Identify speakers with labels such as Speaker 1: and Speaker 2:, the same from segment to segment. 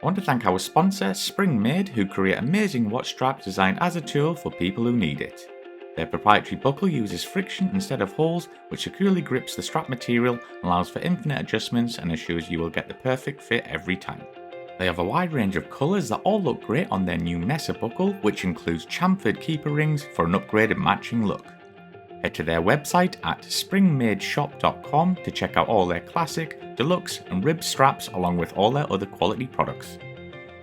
Speaker 1: I want to thank our sponsor, Spring-Made, who create amazing watch straps designed as a tool for people who need it. Their proprietary buckle uses friction instead of holes, which securely grips the strap material, allows for infinite adjustments, and ensures you will get the perfect fit every time. They have a wide range of colours that all look great on their new Mesa buckle, which includes chamfered keeper rings for an upgraded matching look. Head to their website at springmadeshop.com to check out all their classic, deluxe and ribbed straps along with all their other quality products.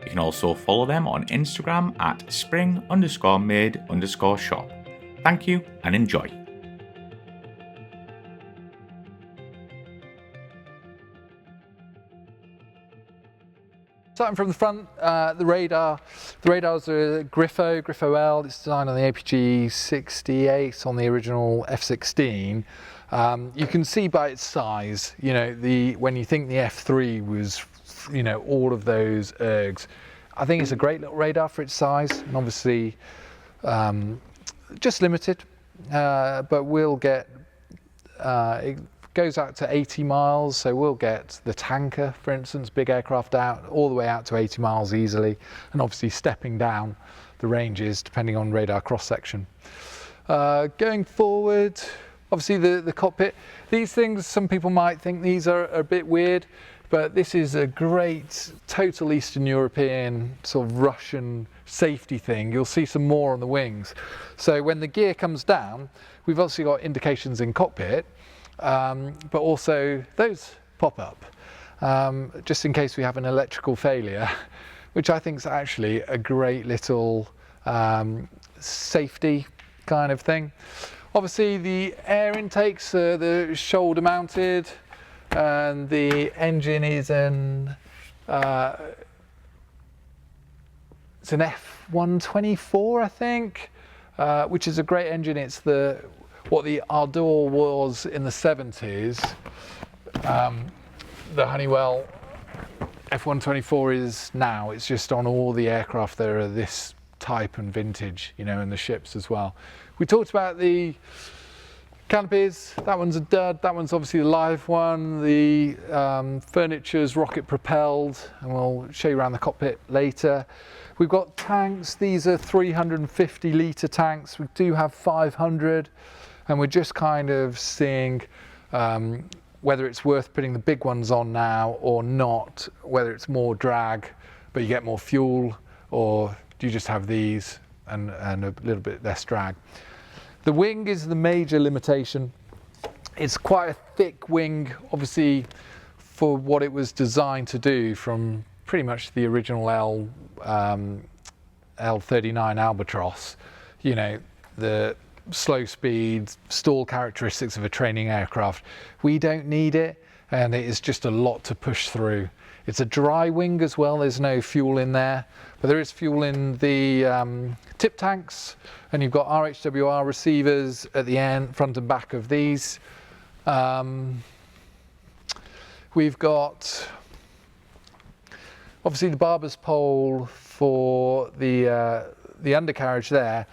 Speaker 1: You can also follow them on Instagram at spring_made_shop. Thank you and enjoy.
Speaker 2: Starting from the front, the radar. The radar's a Griffo L. It's designed on the APG-68 on the original F-16. You can see by its size, when you think the F-3 was, all of those ergs. I think it's a great little radar for its size, and obviously just limited, but we'll get. It goes out to 80 miles, so we'll get the tanker, for instance, big aircraft out all the way out to 80 miles easily, and obviously stepping down the ranges depending on radar cross section. Going forward, obviously the cockpit. These things, some people might think these are a bit weird, but this is a great total Eastern European sort of Russian safety thing. You'll see some more on the wings. So when the gear comes down, we've obviously got indications in cockpit, but also those pop up, just in case we have an electrical failure, which I think is actually a great little safety kind of thing. Obviously the air intakes are the shoulder mounted, and the engine is it's an F-124, I think, which is a great engine. It's what the Ardor was in the 70s. The Honeywell F-124 is now. It's just on all the aircraft that are this type and vintage, and the ships as well. We talked about the canopies. That one's a dud. That one's obviously the live one. The furniture's rocket propelled, and we'll show you around the cockpit later. We've got tanks. These are 350 litre tanks. We do have 500, and we're just kind of seeing whether it's worth putting the big ones on now or not, whether it's more drag but you get more fuel, or do you just have these and a little bit less drag. The wing is the major limitation. It's quite a thick wing, obviously, for what it was designed to do from pretty much the original L-39 Albatross. The slow speed, stall characteristics of a training aircraft. We don't need it, and it is just a lot to push through. It's a dry wing as well. There's no fuel in there, but there is fuel in the tip tanks, and you've got RHWR receivers at the end, front and back of these. We've got obviously the barber's pole for the undercarriage there.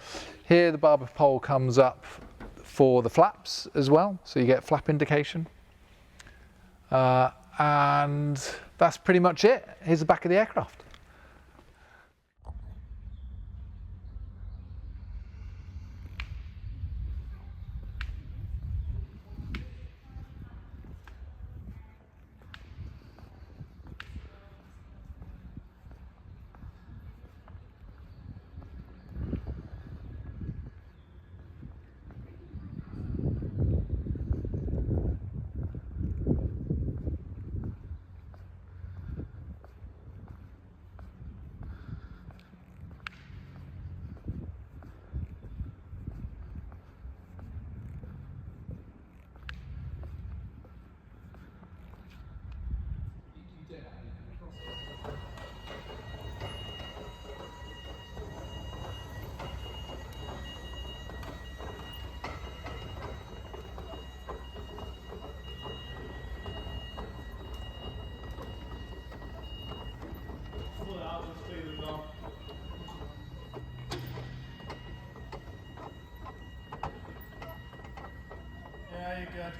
Speaker 2: Here the barber pole comes up for the flaps as well, so you get flap indication. And that's pretty much it. Here's the back of the aircraft.
Speaker 3: Yeah, you're good.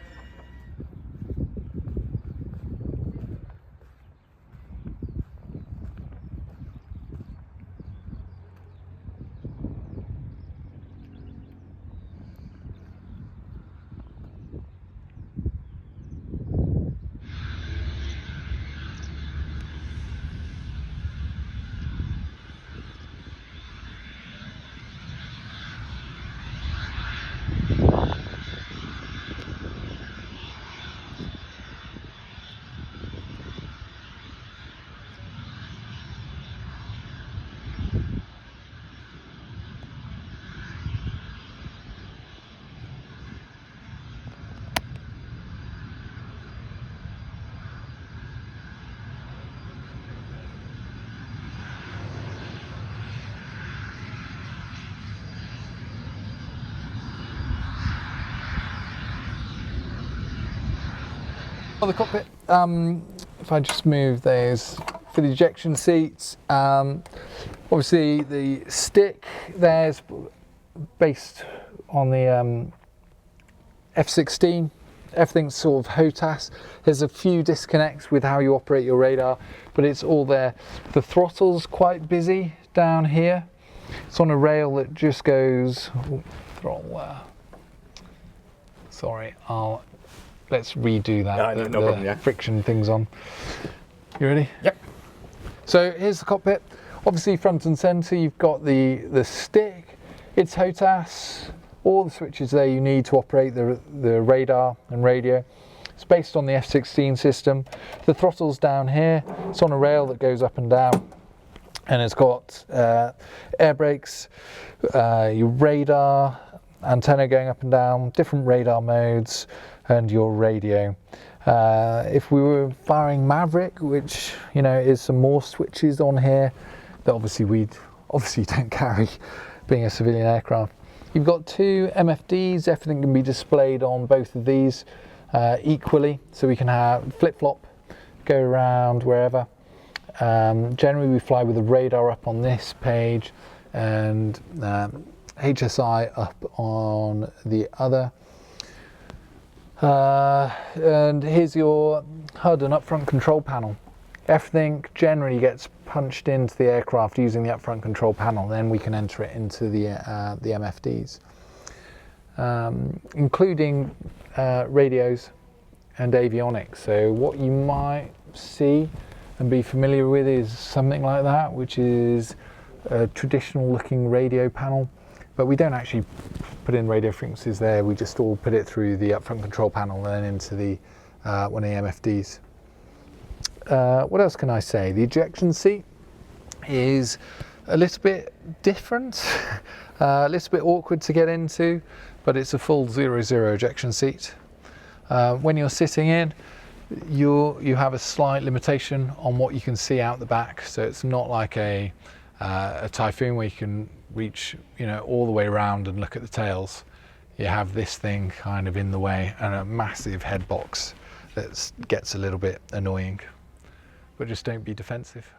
Speaker 2: On the cockpit, if I just move those for the ejection seats, obviously the stick there's based on the F-16. Everything's sort of HOTAS. There's a few disconnects with how you operate your radar, but it's all there. The throttle's quite busy down here. It's on a rail that just goes, throttle, sorry, let's redo that.
Speaker 1: No problem, yeah.
Speaker 2: Friction thing's on. You ready?
Speaker 1: Yep.
Speaker 2: So here's the cockpit. Obviously front and center, you've got the stick. It's HOTAS. All the switches there you need to operate the radar and radio. It's based on the F-16 system. The throttle's down here. It's on a rail that goes up and down. And it's got air brakes, your radar, antenna going up and down, different radar modes, and your radio. If we were firing Maverick, which is some more switches on here that obviously we don't carry, being a civilian aircraft. You've got two MFDs. Everything can be displayed on both of these equally, so we can have flip-flop, go around wherever. Generally we fly with the radar up on this page and HSI up on the other. And here's your HUD and upfront control panel. Everything generally gets punched into the aircraft using the upfront control panel, then we can enter it into the MFDs, including radios and avionics. So what you might see and be familiar with is something like that, which is a traditional looking radio panel, but we don't actually put in radio frequencies there, we just all put it through the upfront control panel and then into the one of the MFDs. What else can I say? The ejection seat is a little bit different, a little bit awkward to get into, but it's a full 0-0 ejection seat. When you're sitting in, you have a slight limitation on what you can see out the back, so it's not like a Typhoon where you can reach all the way around and look at the tails. You have this thing kind of in the way and a massive head box that gets a little bit annoying, but just don't be defensive.